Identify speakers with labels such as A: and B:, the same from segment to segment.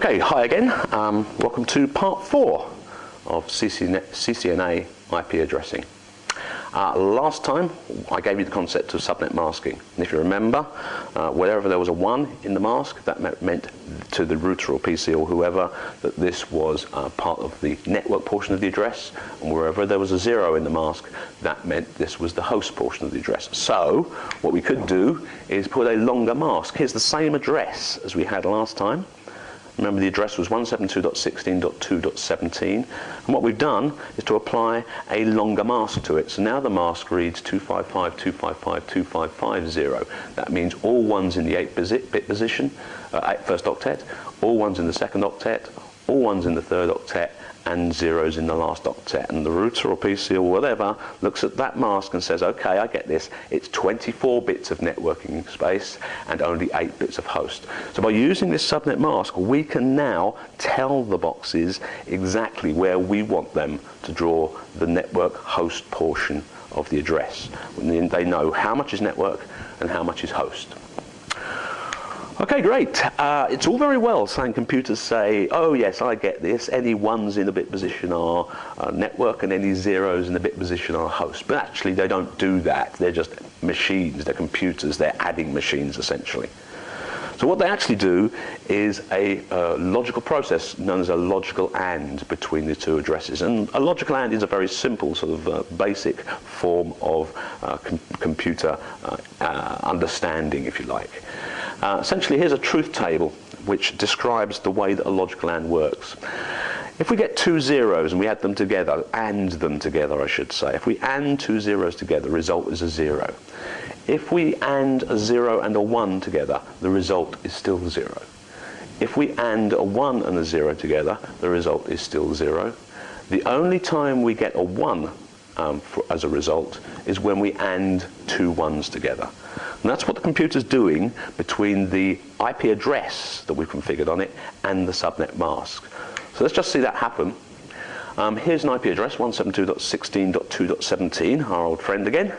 A: Okay, hi again. Welcome to part 4 of CCNA IP addressing. Last time I gave you the concept of subnet masking, and if you remember, wherever there was a 1 in the mask, that meant to the router or PC or whoever that this was part of the network portion of the address, and wherever there was a 0 in the mask, that meant this was the host portion of the address. So what we could do is put a longer mask. Here's the same address as we had last time. Remember, the address was 172.16.2.17, and what we've done is to apply a longer mask to it. So now the mask reads 255.255.255.0. That means all 1s in the 8-bit position, first octet, all 1s in the second octet, all 1s in the third octet, and 0s in the last octet. And the router or PC or whatever looks at that mask and says, okay, I get this. It's 24 bits of networking space and only 8 bits of host. So by using this subnet mask, we can now tell the boxes exactly where we want them to draw the network host portion of the address. And they know how much is network and how much is host. Okay, great. It's all very well saying computers say, oh yes, I get this, any 1s in the bit position are network and any 0s in the bit position are host. But actually they don't do that. They're just machines, they're computers, they're adding machines essentially. So what they actually do is a logical process known as a logical AND between the two addresses. And a logical AND is a very simple sort of basic form of computer understanding, if you like. Essentially, here's a truth table which describes the way that a logical AND works. If we get 2 0s and we add them together, AND them together I should say, if we AND 2 0s together, the result is a 0. If we AND a 0 and a 1 together, the result is still 0. If we AND a 1 and a 0 together, the result is still 0. The only time we get a 1 as a result is when we AND 2 1s together. And that's what the computer's doing between the IP address that we've configured on it and the subnet mask. So let's just see that happen. Here's an IP address, 172.16.2.17, our old friend again.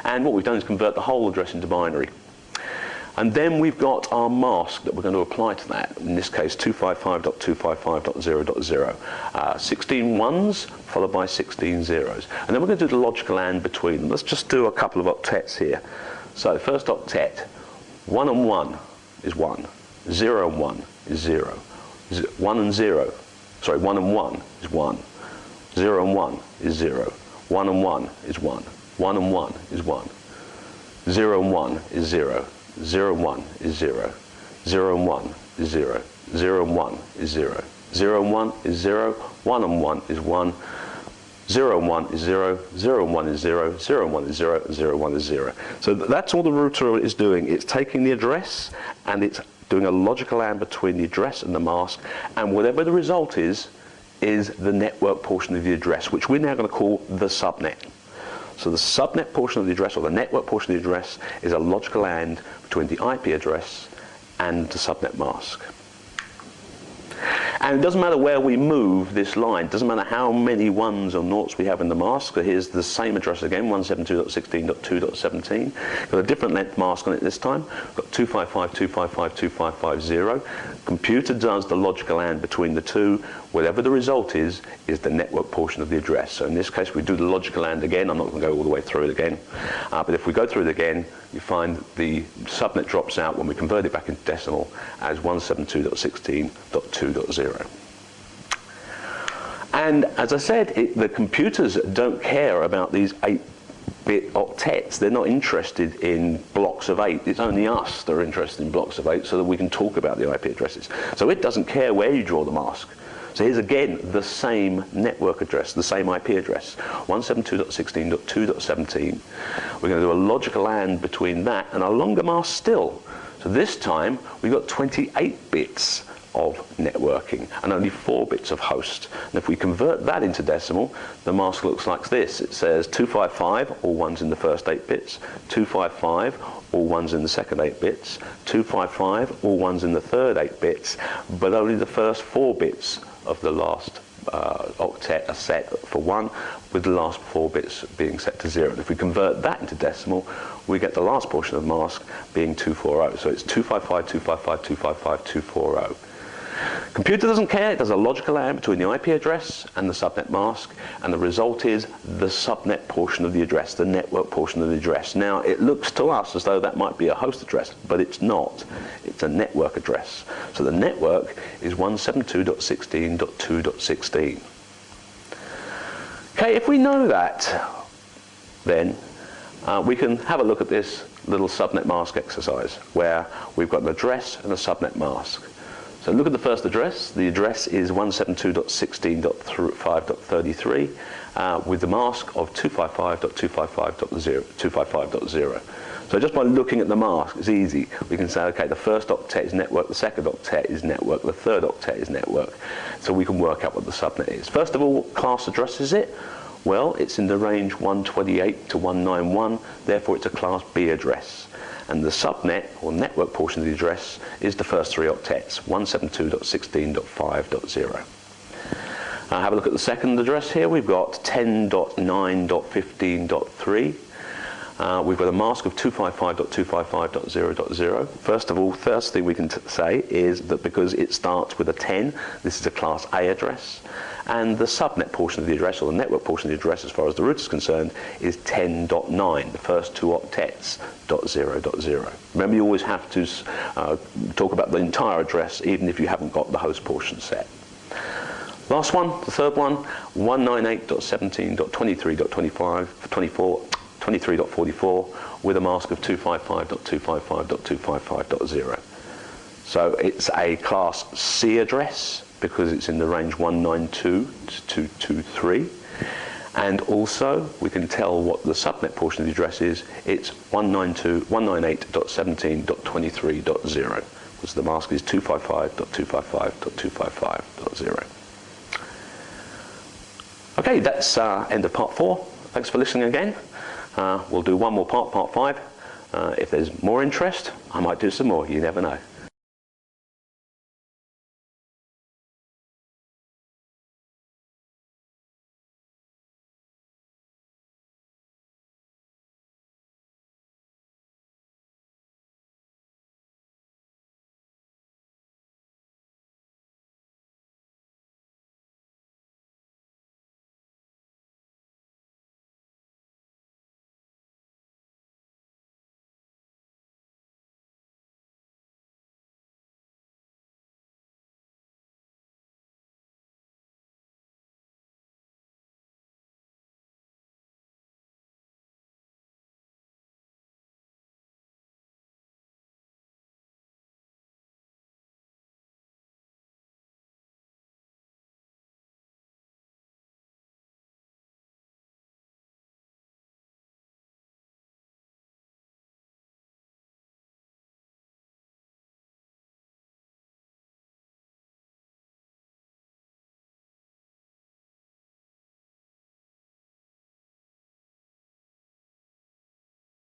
A: And what we've done is convert the whole address into binary. And then we've got our mask that we're going to apply to that. In this case, 255.255.0.0. 16 1s followed by 16 0s. And then we're going to do the logical AND between them. Let's just do a couple of octets here. So first octet, 1 and 1 is 1, 0 and 1 is 0, 1 and 0, sorry, 1 and 1 is 1, 0 and 1 is 0, 1 and 1 is 1, 1 and 1 is 1, 0 and 1 is 0, 0 and 1 is 0, 0 and 1 is 0, 0 and 1 is 0, 0 and 1 is 0, 1 and 1 is 1, 0 and 1 is 0, 0 and 1 is 0, 0 and 1 is 0, 0 and 1 is 0. So that's all the router is doing. It's taking the address and it's doing a logical AND between the address and the mask, and whatever the result is the network portion of the address, which we're now going to call the subnet. So the subnet portion of the address, or the network portion of the address, is a logical AND between the IP address and the subnet mask. And it doesn't matter where we move this line, it doesn't matter how many 1s or 0s we have in the mask. So here's the same address again, 172.16.2.17. Got a different length mask on it this time. Got 255.255.255.0. Computer does the logical AND between the two. Whatever the result is the network portion of the address. So in this case, we do the logical AND again. I'm not going to go all the way through it again. But if we go through it again, you find the subnet drops out when we convert it back into decimal as 172.16.2.0. And as I said, the computers don't care about these 8-bit octets. They're not interested in blocks of 8. It's only us that are interested in blocks of 8 so that we can talk about the IP addresses. So it doesn't care where you draw the mask. So here's again the same network address, the same IP address, 172.16.2.17. We're going to do a logical AND between that and a longer mask still. So this time we've got 28 bits of networking and only 4 bits of host. And if we convert that into decimal, the mask looks like this. It says 255, all 1s in the first 8 bits, 255, all 1s in the second 8 bits, 255, all 1s in the third 8 bits, but only the first 4 bits of the last octet are set for 1, with the last 4 bits being set to 0. And if we convert that into decimal, we get the last portion of the mask being 240. So it's 255, 255, 255, 240. Computer doesn't care, it does a logic allow between the IP address and the subnet mask, and the result is the subnet portion of the address, the network portion of the address. Now, it looks to us as though that might be a host address, but it's not. It's a network address. So the network is 172.16.2.16. Okay, if we know that, then we can have a look at this little subnet mask exercise where we've got an address and a subnet mask. So look at the first address. The address is 172.16.5.33 with the mask of 255.255.0. So just by looking at the mask, it's easy. We can say, okay, the first octet is network, the second octet is network, the third octet is network. So we can work out what the subnet is. First of all, what class address is it? Well, it's in the range 128 to 191, therefore it's a class B address. And the subnet, or network portion of the address, is the first three octets, 172.16.5.0. Have a look at the second address here. We've got 10.9.15.3. We've got a mask of 255.255.0.0. First of all, first thing we can say is that because it starts with a 10, this is a class A address. And the subnet portion of the address, or the network portion of the address as far as the root is concerned, is 10.9, the first two octets, .0.0. Remember, you always have to talk about the entire address, even if you haven't got the host portion set. Last one, the third one, 198.17.23.24 with a mask of 255.255.255.0. So it's a class C address because it's in the range 192 to 223. And also, we can tell what the subnet portion of the address is. It's 198.17.23.0, because the mask is 255.255.255.0. Okay, that's end of part 4. Thanks for listening again. We'll do one more part, part 5. If there's more interest, I might do some more. You never know.